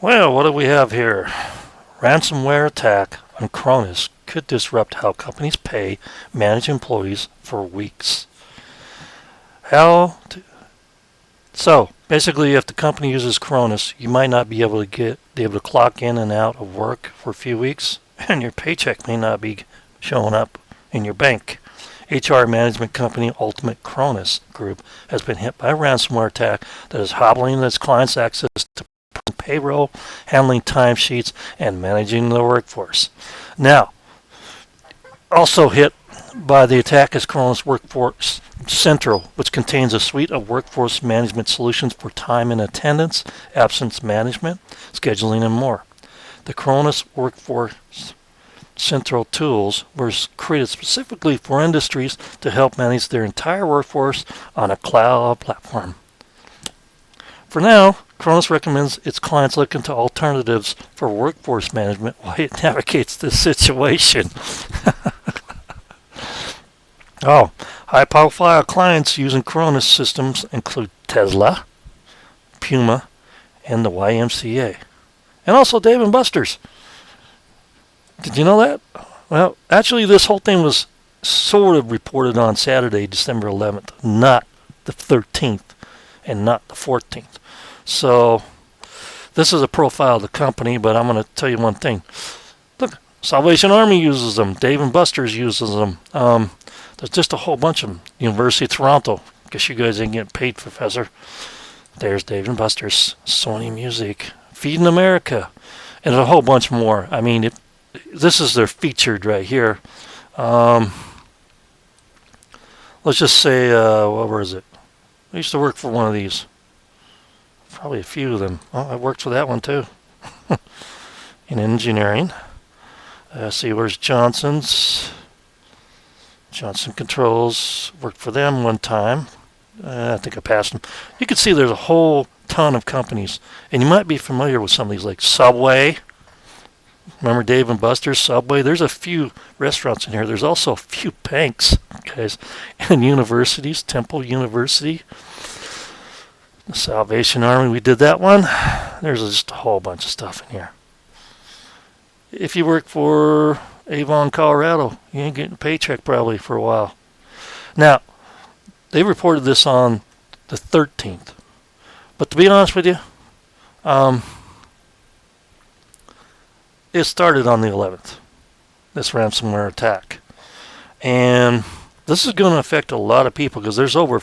Well, what do we have here? Ransomware attack on Kronos could disrupt how companies pay manage employees for weeks. So basically, if the company uses Kronos, you might not be able to clock in and out of work for a few weeks, and your paycheck may not be showing up in your bank. HR management company Ultimate Kronos Group has been hit by a ransomware attack that is hobbling its clients' access to payroll, handling timesheets, and managing the workforce. Now, also hit by the attack is Kronos Workforce Central, which contains a suite of workforce management solutions for time and attendance, absence management, scheduling, and more. The Kronos Workforce Central tools were created specifically for industries to help manage their entire workforce on a cloud platform. For now, Kronos recommends its clients look into alternatives for workforce management while it navigates this situation. High-profile clients using Kronos systems include Tesla, Puma, and the YMCA, and also Dave & Buster's. Did you know that? Well, actually, this whole thing was sort of reported on Saturday, December 11th, not the 13th and not the 14th. So this is a profile of the company, but I'm going to tell you one thing. Look, Salvation Army uses them. Dave & Buster's uses them. There's just a whole bunch of them. University of Toronto. Guess you guys ain't getting paid, Professor. There's Dave & Buster's. Sony Music. Feeding America. And a whole bunch more. I mean, this is their featured right here. Let's just say, where is it? I used to work for one of these. Probably a few of them. Oh, I worked for that one too. In engineering. See, where's Johnson's? Johnson Controls. Worked for them one time. I think I passed them. You can see there's a whole ton of companies. And you might be familiar with some of these, like Subway. Remember Dave & Buster's, Subway? There's a few restaurants in here. There's also a few banks, guys. And universities. Temple University. The Salvation Army, we did that one. There's just a whole bunch of stuff in here. If you work for Avon, Colorado, you ain't getting a paycheck probably for a while. Now, they reported this on the 13th. But to be honest with you, it started on the 11th, this ransomware attack. And this is going to affect a lot of people because there's over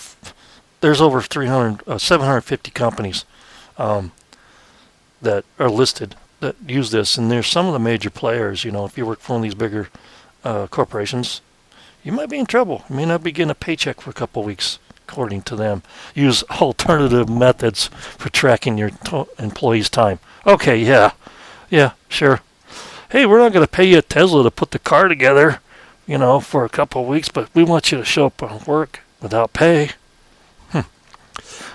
750 companies that are listed that use this, and there's some of the major players. You know, if you work for one of these bigger corporations, you might be in trouble. You may not be getting a paycheck for a couple of weeks, according to them. Use alternative methods for tracking your employees' time. Okay, yeah, sure. Hey, we're not going to pay you at Tesla to put the car together, you know, for a couple of weeks, but we want you to show up on work without pay.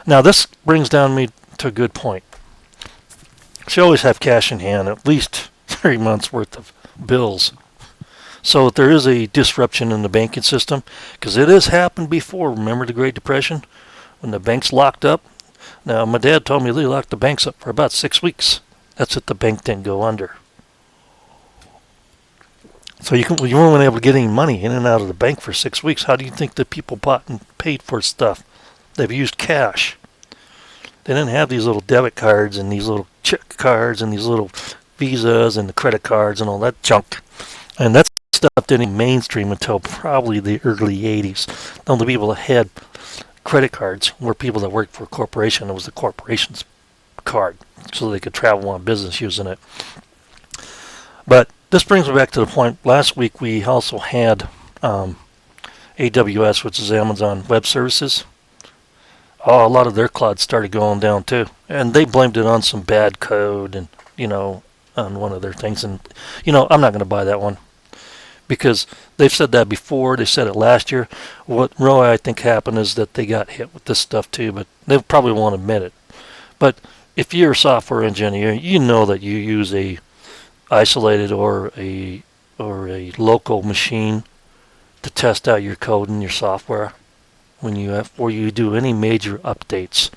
Now, this brings down me to a good point. You always have cash in hand, at least 3 months worth of bills. So if there is a disruption in the banking system, because it has happened before. Remember the Great Depression when the banks locked up? Now, my dad told me they locked the banks up for about 6 weeks. That's if the bank didn't go under. So you weren't able to get any money in and out of the bank for 6 weeks. How do you think that people bought and paid for stuff? They've used cash. They didn't have these little debit cards and these little check cards and these little visas and the credit cards and all that junk. And that stuff didn't mainstream until probably the early 80s. The only people that had credit cards were people that worked for a corporation. It was the corporation's card, so they could travel on business using it. But this brings me back to the point. Last week we also had AWS, which is Amazon Web Services. A lot of their cloud started going down too. And they blamed it on some bad code and, on one of their things. And, I'm not going to buy that one. Because they've said that before. They said it last year. What really I think happened is that they got hit with this stuff too. But they probably won't admit it. But if you're a software engineer, you know that you use a isolated or a local machine to test out your code and your software before you do any major updates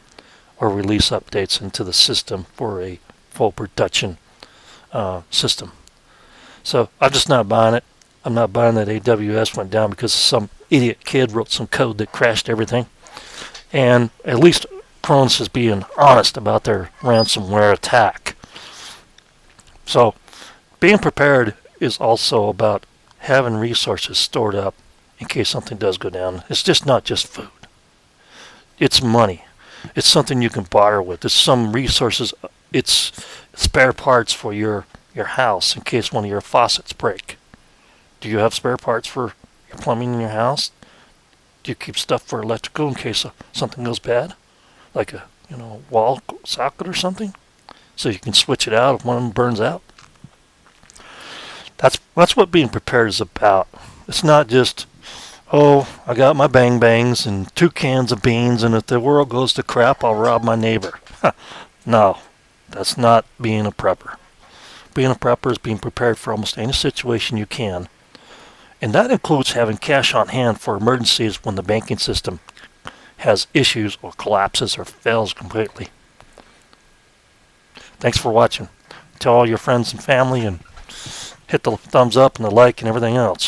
or release updates into the system for a full protection system. So I'm just not buying it. I'm not buying that AWS went down because some idiot kid wrote some code that crashed everything. And at least Kronos is being honest about their ransomware attack. So being prepared is also about having resources stored up in case something does go down. It's just not just food. It's money. It's something you can barter with. It's some resources. It's spare parts for your house in case one of your faucets break. Do you have spare parts for your plumbing in your house? Do you keep stuff for electrical in case something goes bad, like a wall socket or something, so you can switch it out if one of them burns out? That's what being prepared is about. It's not just, oh, I got my bang bangs and 2 cans of beans, and if the world goes to crap, I'll rob my neighbor. No, that's not being a prepper. Being a prepper is being prepared for almost any situation you can. And that includes having cash on hand for emergencies when the banking system has issues or collapses or fails completely. Thanks for watching. Tell all your friends and family and hit the thumbs up and the like and everything else.